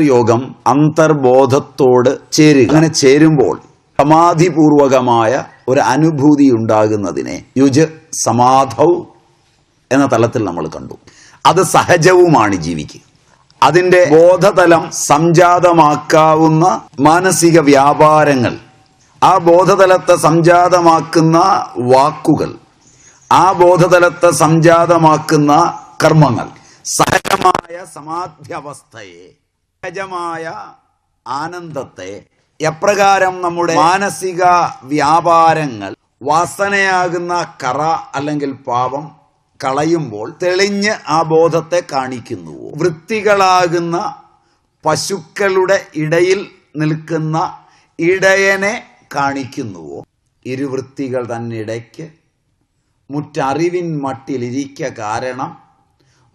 യോഗം അന്തർബോധത്തോട് ചേരുക. അങ്ങനെ ചേരുമ്പോൾ സമാധിപൂർവകമായ ഒരു അനുഭൂതി ഉണ്ടാകുന്നതിനെ യുജ് സമാധൗ എന്ന തലത്തിൽ നമ്മൾ കണ്ടു. അത് സഹജവുമാണ് ജീവിക്ക്. അതിൻ്റെ ബോധതലം സംജാതമാക്കാവുന്ന മാനസിക വ്യാപാരങ്ങൾ, ആ ബോധതലത്തെ സംജാതമാക്കുന്ന വാക്കുകൾ, ആ ബോധതലത്തെ സംജാതമാക്കുന്ന കർമ്മങ്ങൾ, സഹജമായ സമാധ്യവസ്ഥയെ, സഹജമായ ആനന്ദത്തെ എപ്രകാരം നമ്മുടെ മാനസിക വ്യാപാരങ്ങൾ വാസനയാകുന്ന കറ അല്ലെങ്കിൽ പാപം കളയുമ്പോൾ തെളിഞ്ഞ് ആ ബോധത്തെ കാണിക്കുന്നുവോ, വൃത്തികളാകുന്ന പശുക്കളുടെ ഇടയിൽ നിൽക്കുന്ന ഇടയനെ കാണിക്കുന്നുവോ, ഇരുവൃത്തികൾ തന്നിടയ്ക്ക് മുറ്ററിവിൻ മട്ടിലിരിക്ക കാരണം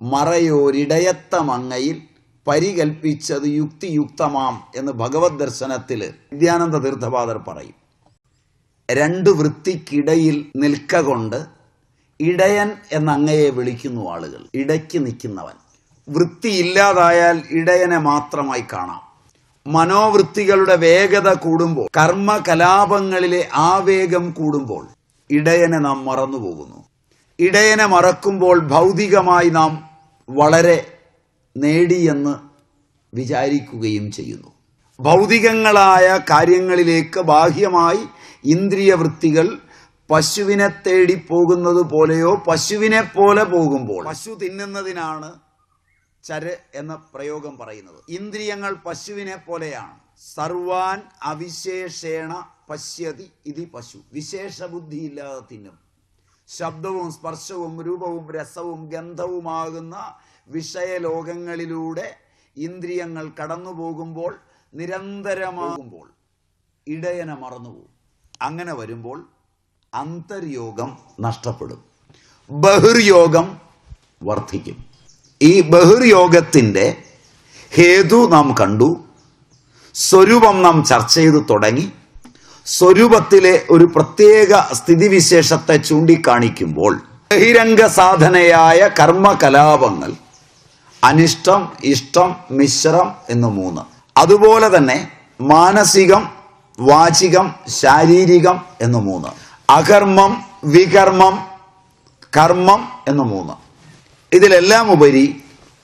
മറയോരിടയത്തമങ്ങയിൽ പരികൽപ്പിച്ചത് യുക്തിയുക്തമാം എന്ന് ഭഗവത് ദർശനത്തിൽ നിത്യാനന്ദ തീർത്ഥപാദർ പറയും. രണ്ടു വൃത്തിക്കിടയിൽ നിൽക്കൊണ്ട് ഇടയൻ എന്നങ്ങയെ വിളിക്കുന്നു ആളുകൾ. ഇടയ്ക്ക് നിൽക്കുന്നവൻ. വൃത്തിയില്ലാതായാൽ ഇടയനെ മാത്രമായി കാണാം. മനോവൃത്തികളുടെ വേഗത കൂടുമ്പോൾ, കർമ്മകലാപങ്ങളിലെ ആവേഗം കൂടുമ്പോൾ ഇടയനെ നാം മറന്നുപോകുന്നു. ഇടയനെ മറക്കുമ്പോൾ ഭൗതികമായി നാം വളരെ നേടിയെന്ന് വിചാരിക്കുകയും ചെയ്യുന്നു. ഭൗതികങ്ങളായ കാര്യങ്ങളിലേക്ക് ബാഹ്യമായി ഇന്ദ്രിയ വൃത്തികൾ പശുവിനെ തേടി പോകുന്നത് പോലെയോ പശുവിനെ പോലെ പോകുമ്പോൾ, പശു തിന്നുന്നതിനാണ് ചര് എന്ന പ്രയോഗം പറയുന്നത്. ഇന്ദ്രിയങ്ങൾ പശുവിനെ പോലെയാണ്. സർവാൻ അവിശേഷേണ പശ്യതി ഇതി പശു. വിശേഷബുദ്ധിയില്ലാതെ തിന്നും. ശബ്ദവും സ്പർശവും രൂപവും രസവും ഗന്ധവുമാകുന്ന വിഷയലോകങ്ങളിലൂടെ ഇന്ദ്രിയങ്ങൾ കടന്നു പോകുമ്പോൾ, നിരന്തരമാകുമ്പോൾ ഇടയനെ മറന്നുപോകും. അങ്ങനെ വരുമ്പോൾ അന്തർയോഗം നഷ്ടപ്പെടും, ബഹിർയോഗം വർദ്ധിക്കും. ഈ ബഹിർയോഗത്തിൻ്റെ ഹേതു നാം കണ്ടു. സ്വരൂപം നാം ചർച്ച ചെയ്തു തുടങ്ങി. സ്വരൂപത്തിലെ ഒരു പ്രത്യേക സ്ഥിതിവിശേഷത്തെ ചൂണ്ടിക്കാണിക്കുമ്പോൾ ബഹിരംഗ സാധനയായ കർമ്മകലാപങ്ങൾ അനിഷ്ടം, ഇഷ്ടം, മിശ്രം എന്ന് മൂന്ന്. അതുപോലെ തന്നെ മാനസികം, വാചികം, ശാരീരികം എന്ന് മൂന്ന്. അകർമ്മം, വികർമ്മം, കർമ്മം എന്ന് മൂന്ന്. ഇതിലെല്ലാം ഉപരി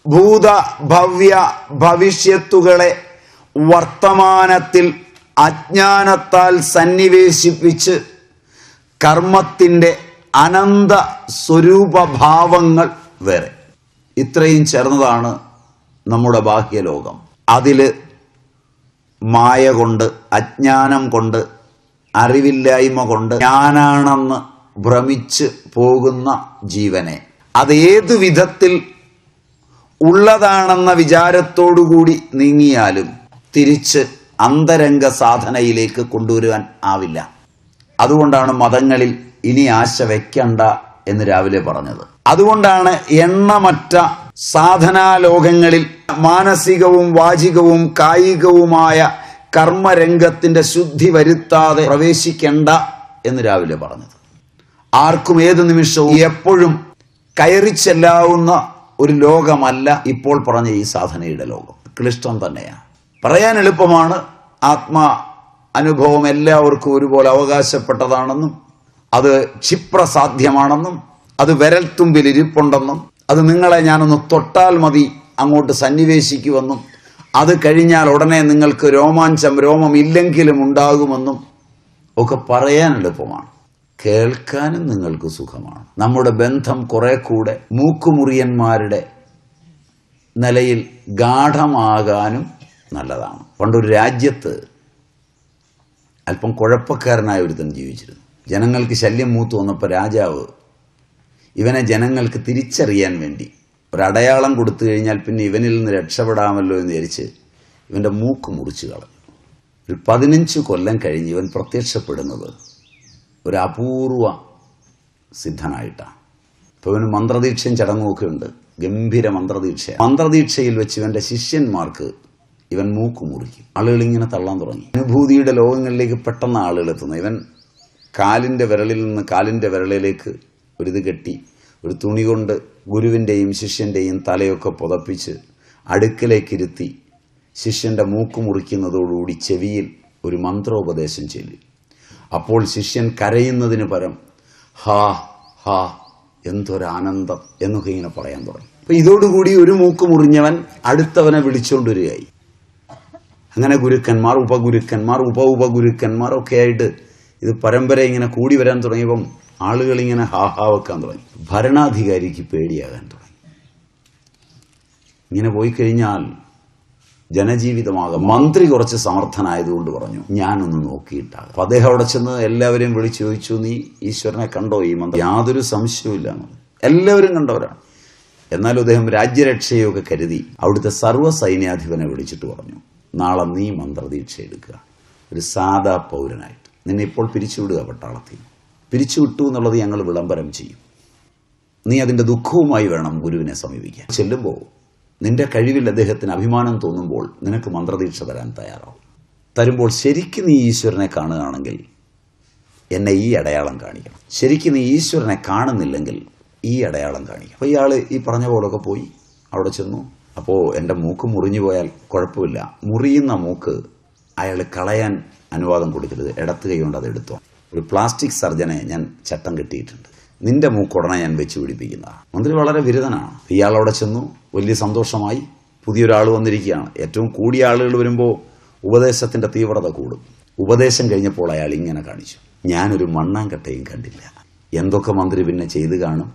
ഭൂത, ഭവ്യ, ഭവിഷ്യത്തുകളെ വർത്തമാനത്തിൽ അജ്ഞാനത്താൽ സന്നിവേശിപ്പിച്ച് കർമ്മത്തിൻ്റെ അനന്ത സ്വരൂപഭാവങ്ങൾ വേറെ. ഇത്രയും ചേർന്നതാണ് നമ്മുടെ ബാഹ്യലോകം. അതിൽ മായ കൊണ്ട്, അജ്ഞാനം കൊണ്ട്, അറിവില്ലായ്മ കൊണ്ട് ഞാനാണെന്ന് ഭ്രമിച്ച് പോകുന്ന ജീവനെ അതേതു വിധത്തിൽ ഉള്ളതാണെന്ന വിചാരത്തോടുകൂടി നീങ്ങിയാലും തിരിച്ച് അന്തരംഗ സാധനയിലേക്ക് കൊണ്ടുവരുവാൻ ആവില്ല. അതുകൊണ്ടാണ് മതങ്ങളിൽ ഇനി ആശ വെക്കണ്ട എന്ന് രാവിലെ പറഞ്ഞത്. അതുകൊണ്ടാണ് എണ്ണമറ്റ സാധനാലോകങ്ങളിൽ മാനസികവും വാചികവും കായികവുമായ കർമ്മരംഗത്തിന്റെ ശുദ്ധി വരുത്താതെ പ്രവേശിക്കേണ്ട എന്ന് രാവിലെ പറഞ്ഞത്. ആർക്കും ഏത് നിമിഷവും എപ്പോഴും കയറി ചെല്ലാവുന്ന ഒരു ലോകമല്ല ഇപ്പോൾ പറഞ്ഞ ഈ സാധനയുടെ ലോകം. ക്ലിഷ്ടം തന്നെയാണ്. പറയാൻ എളുപ്പമാണ്. ആത്മാ അനുഭവം എല്ലാവർക്കും ഒരുപോലെ അവകാശപ്പെട്ടതാണെന്നും അത് ക്ഷിപ്രസാധ്യമാണെന്നും അത് വിരൽത്തുമ്പിൽ ഇരിപ്പുണ്ടെന്നും അത് നിങ്ങളെ ഞാനൊന്ന് തൊട്ടാൽ മതി അങ്ങോട്ട് സന്നിവേശിക്കുമെന്നും അത് കഴിഞ്ഞാൽ ഉടനെ നിങ്ങൾക്ക് രോമാഞ്ചം, രോമമില്ലെങ്കിലും ഉണ്ടാകുമെന്നും ഒക്കെ പറയാൻ എളുപ്പമാണ്. കേൾക്കാനും നിങ്ങൾക്ക് സുഖമാണ്. നമ്മുടെ ബന്ധം കുറെ കൂടെ മൂക്കുമുറിയന്മാരുടെ നിലയിൽ ഗാഠമാകാനും നല്ലതാണ്. പണ്ടൊരു രാജ്യത്ത് അല്പം കുഴപ്പക്കാരനായ ഒരുത്തൻ ജീവിച്ചിരുന്നു. ജനങ്ങൾക്ക് ശല്യം മൂത്തു വന്നപ്പോൾ രാജാവ് ഇവനെ ജനങ്ങൾക്ക് തിരിച്ചറിയാൻ വേണ്ടി ഒരടയാളം കൊടുത്തു കഴിഞ്ഞാൽ പിന്നെ ഇവനിൽ നിന്ന് രക്ഷപ്പെടാമല്ലോ എന്ന് വിചാരിച്ച് ഇവൻ്റെ മൂക്ക് മുറിച്ച് കളഞ്ഞു. ഒരു 15 കൊല്ലം കഴിഞ്ഞ് ഇവൻ പ്രത്യക്ഷപ്പെടുന്നത് ഒരു അപൂർവ സിദ്ധനായിട്ടാണ്. ഇപ്പോൾ ഇവന് മന്ത്രദീക്ഷയും ചടങ്ങുമൊക്കെ ഉണ്ട്. ഗംഭീര മന്ത്രദീക്ഷ. മന്ത്രദീക്ഷയിൽ വെച്ച് ഇവൻ്റെ ശിഷ്യന്മാർക്ക് ഇവൻ മൂക്ക് മുറിക്കും. ആളുകൾ ഇങ്ങനെ തള്ളാൻ തുടങ്ങി. അനുഭൂതിയുടെ ലോകങ്ങളിലേക്ക് പെട്ടെന്ന് ആളുകൾ എത്തുന്നു. ഇവൻ കാലിൻ്റെ വിരലിൽ നിന്ന് കാലിൻ്റെ വിരലിലേക്ക് ഒരിത് കെട്ടി ഒരു തുണി കൊണ്ട് ഗുരുവിൻ്റെയും ശിഷ്യൻ്റെയും തലയൊക്കെ പുതപ്പിച്ച് അടുക്കലേക്കിരുത്തി ശിഷ്യന്റെ മൂക്ക് മുറിക്കുന്നതോടുകൂടി ചെവിയിൽ ഒരു മന്ത്രോപദേശം ചൊല്ലി. അപ്പോൾ ശിഷ്യൻ കരയുന്നതിന് പകരം ഹാ ഹാ എന്തൊരാനന്ദം എന്നൊക്കെ ഇങ്ങനെ പറയാൻ തുടങ്ങി. അപ്പൊ ഇതോടുകൂടി ഒരു മൂക്ക് മുറിഞ്ഞവൻ അടുത്തവനെ വിളിച്ചുകൊണ്ടുവരികയായി. അങ്ങനെ ഗുരുക്കന്മാർ, ഉപഗുരുക്കന്മാർ, ഉപഗുരുക്കന്മാർ ഒക്കെ ആയിട്ട് ഇത് പരമ്പര ഇങ്ങനെ കൂടി വരാൻ തുടങ്ങിയപ്പം ആളുകൾ ഇങ്ങനെ ഹാ വെക്കാൻ തുടങ്ങി. ഭരണാധികാരിക്ക് പേടിയാകാൻ തുടങ്ങി. ഇങ്ങനെ പോയി കഴിഞ്ഞാൽ ജനജീവിതമാകും. മന്ത്രി കുറച്ച് സമർത്ഥനായതുകൊണ്ട് പറഞ്ഞു ഞാനൊന്ന് നോക്കിയിട്ടാകും. അപ്പൊ അദ്ദേഹം അവിടെ ചെന്ന് എല്ലാവരെയും വിളിച്ചു ചോദിച്ചു, നീ ഈശ്വരനെ കണ്ടോ? ഈ മന്ത്രി യാതൊരു സംശയവുമില്ല, എല്ലാവരും കണ്ടവരാണ്. എന്നാലും അദ്ദേഹം രാജ്യരക്ഷയൊക്കെ കരുതി അവിടുത്തെ സർവ്വ സൈന്യാധിപനെ വിളിച്ചിട്ട് പറഞ്ഞു, നാളെ നീ മന്ത്രദീക്ഷ എടുക്കുക, ഒരു സാധാ പൗരനായിട്ട്. നിന്നെ ഇപ്പോൾ പിരിച്ചുവിടുക, പട്ടാളത്തിൽ പിരിച്ചുവിട്ടു എന്നുള്ളത് ഞങ്ങൾ വിളംബരം ചെയ്യും. നീ അതിന്റെ ദുഃഖവുമായി വേണം ഗുരുവിനെ സമീപിക്കാൻ. ചെല്ലുമ്പോൾ നിന്റെ കഴിവിൽ അദ്ദേഹത്തിന് അഭിമാനം തോന്നുമ്പോൾ നിനക്ക് മന്ത്രദീക്ഷ തരാൻ തയ്യാറാവും. തരുമ്പോൾ ശരിക്കും നീ ഈശ്വരനെ കാണുകയാണെങ്കിൽ എന്നെ ഈ അടയാളം കാണിക്കണം. ശരിക്കും നീ ഈശ്വരനെ കാണുന്നില്ലെങ്കിൽ ഈ അടയാളം കാണിക്കണം. അപ്പോൾ ഇയാൾ ഈ പറഞ്ഞ പോലൊക്കെ പോയി അവിടെ ചെന്നു. അപ്പോൾ എൻ്റെ മൂക്ക് മുറിഞ്ഞു പോയാൽ കുഴപ്പമില്ല, മുറിയുന്ന മൂക്ക് അയാൾ കളയാൻ അനുവാദം കൊടുക്കരുത്, ഇടത്ത് കൈ കൊണ്ട് അത് എടുത്തോ. ഒരു പ്ലാസ്റ്റിക് സർജനെ ഞാൻ ചട്ടം കെട്ടിയിട്ടുണ്ട്, നിന്റെ മൂക്കുടനെ ഞാൻ വെച്ച് പിടിപ്പിക്കുന്നതാണ്. മന്ത്രി വളരെ വിരുദ്ധനാണ്. ഇയാൾ അവിടെ ചെന്നു, വലിയ സന്തോഷമായി. പുതിയൊരാൾ വന്നിരിക്കുകയാണ്. ഏറ്റവും കൂടിയ ആളുകൾ വരുമ്പോൾ ഉപദേശത്തിന്റെ തീവ്രത കൂടും. ഉപദേശം കഴിഞ്ഞപ്പോൾ അയാൾ ഇങ്ങനെ കാണിച്ചു, ഞാനൊരു മണ്ണാങ്കട്ടയും കണ്ടില്ല. എന്തൊക്കെ മന്ത്രി പിന്നെ ചെയ്തു കാണും,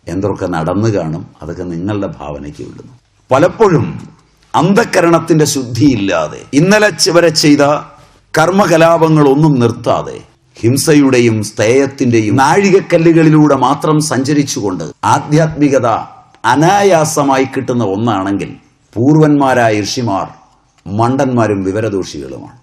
എന്തൊക്കെ നടന്നു കാണും, അതൊക്കെ നിങ്ങളുടെ ഭാവനയ്ക്ക് വിടുന്നു. പലപ്പോഴും അന്ധകരണത്തിന്റെ ശുദ്ധിയില്ലാതെ ഇന്നലെ വരെ ചെയ്ത കർമ്മകലാപങ്ങളൊന്നും നിർത്താതെ ഹിംസയുടെയും സ്തേയത്തിന്റെയും നാഴികക്കല്ലുകളിലൂടെ മാത്രം സഞ്ചരിച്ചുകൊണ്ട് ആധ്യാത്മികത അനായാസമായി കിട്ടുന്ന ഒന്നാണെങ്കിൽ പൂർവന്മാരായ ഋഷിമാർ മണ്ടന്മാരും വിവരദോഷികളുമാണ്.